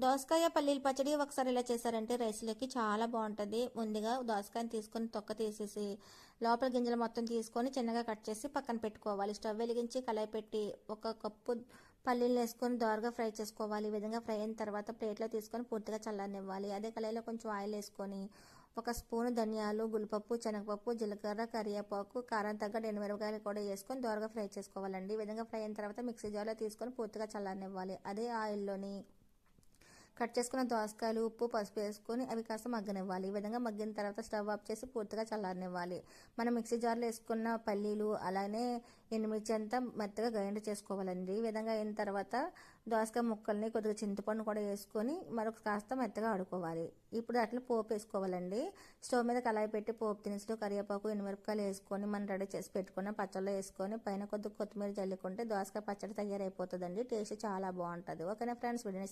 దోసకాయ పల్లీల పచ్చడి ఒకసారి ఇలా చేశారంటే రైస్లోకి చాలా బాగుంటుంది. ముందుగా దోసకాయని తీసుకొని తొక్క తీసేసి లోపల గింజలు మొత్తం తీసుకొని చిన్నగా కట్ చేసి పక్కన పెట్టుకోవాలి. స్టవ్ వెలిగించి కళాయి పెట్టి 1 కప్పు పల్లీలు వేసుకొని దోరగా ఫ్రై చేసుకోవాలి. ఈ విధంగా ఫ్రై అయిన తర్వాత ప్లేట్లో తీసుకొని పూర్తిగా చల్లనివ్వాలి. అదే కళాయిలో కొంచెం ఆయిల్ వేసుకొని 1 స్పూను ధనియాలు, గుల్పప్పు, శనగపప్పు, జీలకర్ర, కరివేపాకు, కారం తగ్గ ఎండుమిరపకాయలు కూడా వేసుకొని దోరగా ఫ్రై చేసుకోవాలండి. ఈ విధంగా ఫ్రై అయిన తర్వాత మిక్సీ జార్లో తీసుకొని పూర్తిగా చల్లనివ్వాలి. అదే ఆయిల్లోని కట్ చేసుకున్న దోసకాయలు, ఉప్పు, పసుపు వేసుకొని అవి కాస్త మగ్గనివ్వాలి. ఈ విధంగా మగ్గిన తర్వాత స్టవ్ ఆఫ్ చేసి పూర్తిగా చల్లారనివ్వాలి. మనం మిక్సీ జార్లో వేసుకున్న పల్లీలు అలానే ఎండుమిర్చి అంతా మెత్తగా గ్రైండ్ చేసుకోవాలండి. ఈ విధంగా అయిన తర్వాత దోసకాయ ముక్కల్ని కొద్దిగా చింతపండు కూడా వేసుకొని మరొక కాస్త మెత్తగా ఆడుకోవాలి. ఇప్పుడు అట్లా పోపు వేసుకోవాలండి. స్టవ్ మీద కళాయి పెట్టి పోపు దినుసులు, కరివేపాకు, ఎండుమిరపకాయలు వేసుకొని మనం రెడీ చేసి పెట్టుకున్న పచ్చళ్ళు వేసుకొని పైన కొద్దిగా కొత్తిమీర జల్లుకుంటే దోసకాయ పచ్చడి తయారైపోతుందండి. టేస్ట్ చాలా బాగుంటుంది. ఓకేనా ఫ్రెండ్స్, వీడియో